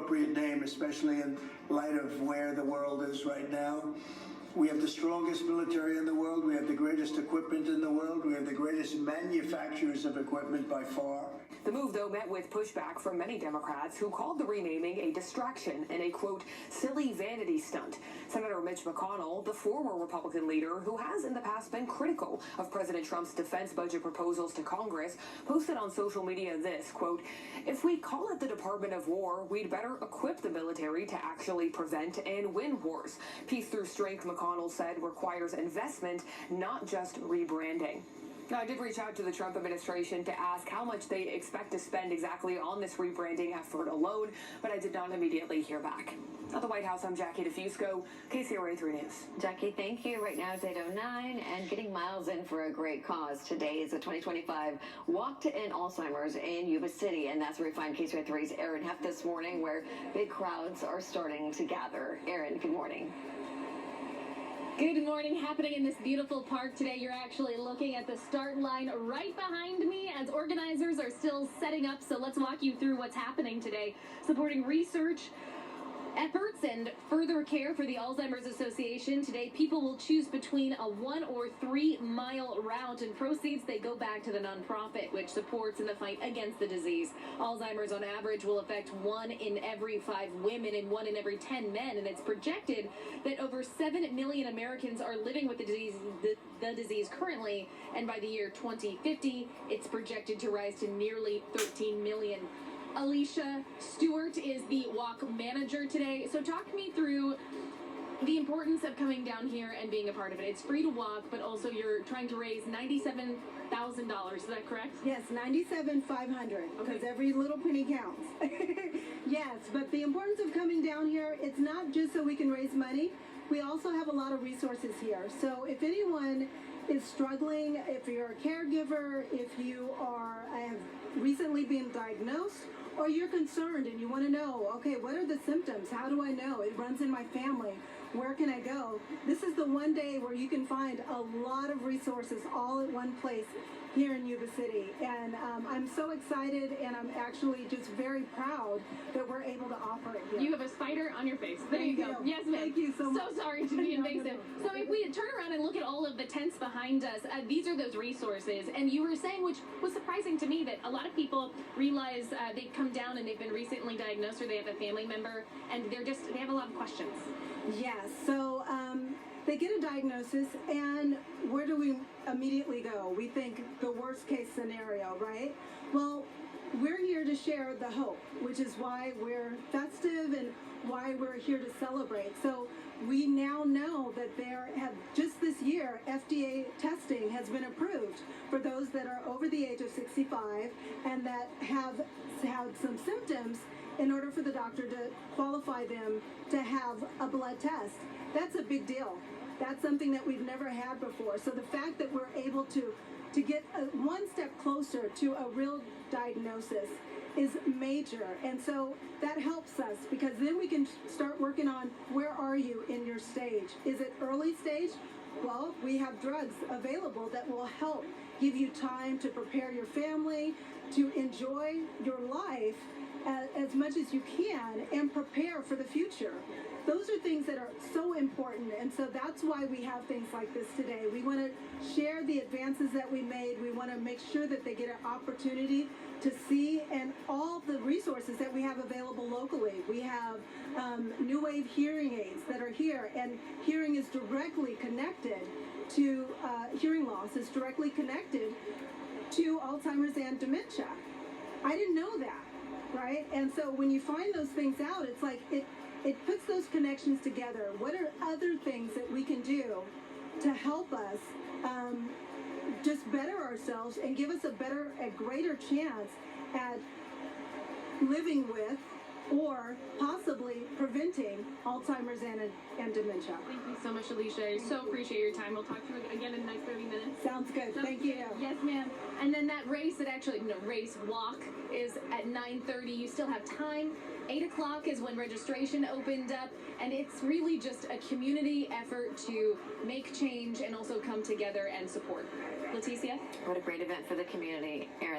appropriate name, especially in light of where the world is right now. We have the strongest military in the world. We have the greatest equipment in the world. We have the greatest manufacturers of equipment by far. The move, though, met with pushback from many Democrats who called the renaming a distraction and a, quote, silly vanity stunt. Senator Mitch McConnell, the former Republican leader who has in the past been critical of President Trump's defense budget proposals to Congress, posted on social media this, quote, if we call it the Department of War, we'd better equip the military to actually prevent and win wars. Peace through strength, McConnell said, requires investment, not just rebranding. Now, I did reach out to the Trump administration to ask how much they expect to spend exactly on this rebranding effort alone, but I did not immediately hear back. At the White House, I'm Jackie DeFusco, KCRA 3 News. Jackie, thank you. Right now it's 8:09 and getting miles in for a great cause. Today is the 2025 Walk to End Alzheimer's in Yuba City, and that's where we find KCRA 3's Aaron Heff this morning, where big crowds are starting to gather. Aaron, good morning. Good morning. Happening in this beautiful park today. You're actually looking at the start line right behind me as organizers are still setting up. So let's walk you through what's happening today. Supporting research efforts and further care for the Alzheimer's Association. Today, people will choose between a 1 or 3 mile route, and proceeds they go back to the nonprofit which supports in the fight against the disease. Alzheimer's on average will affect 1 in every 5 women and 1 in every 10 men, and it's projected that over 7 million Americans are living with the disease currently, and by the year 2050, it's projected to rise to nearly 13 million. Alicia Stewart is the walk manager today. So talk me through the importance of coming down here and being a part of it. It's free to walk, but also you're trying to raise $97,000. Is that correct? Yes, $97,500. Because every little penny counts. Yes, but the importance of coming down here, it's not just so we can raise money. We also have a lot of resources here. So if anyone is struggling, if you're a caregiver, if you have recently been diagnosed, or you're concerned and you want to know, okay, what are the symptoms? How do I know? It runs in my family. Where can I go? This is the one day where you can find a lot of resources all at one place here in Yuba City. And I'm so excited, and I'm actually just very proud that we're able to offer it here. You have a spider on your face. There you go. Yes, ma'am. Thank you so much. So sorry to be invasive. So if we turn around and look at all of the tents behind us, these are those resources. And you were saying, which was surprising to me, that a lot of people realize they come down and they've been recently diagnosed, or they have a family member, and they have a lot of questions. Yes, so they get a diagnosis, and where do we immediately go? We think the worst case scenario, right? Well, we're here to share the hope, which is why we're festive and why we're here to celebrate. So we now know that just this year, FDA testing has been approved for those that are over the age of 65 and that have had some symptoms, in order for the doctor to qualify them to have a blood test. That's a big deal. That's something that we've never had before. So the fact that we're able to get one step closer to a real diagnosis is major. And so that helps us, because then we can start working on, where are you in your stage? Is it early stage? Well, we have drugs available that will help give you time to prepare your family, to enjoy your life as much as you can, and prepare for the future. Those are things that are so important, and so that's why we have things like this today. We want to share the advances that we made. We want to make sure that they get an opportunity to see, and all the resources that we have available locally. We have new wave hearing aids that are here, and hearing is directly connected to, hearing loss is directly connected to Alzheimer's and dementia. I didn't know that. Right? And so when you find those things out, it's like it puts those connections together. What are other things that we can do to help us just better ourselves and give us a greater chance at living with, or possibly preventing, Alzheimer's and dementia. Thank you so much, Alicia. I so appreciate your time. We'll talk to you again in the next 30 minutes. Sounds good. Thank you. Yes, ma'am. And then that walk is at 9:30. You still have time. 8 o'clock is when registration opened up, and it's really just a community effort to make change and also come together and support. Leticia? What a great event for the community, Aaron.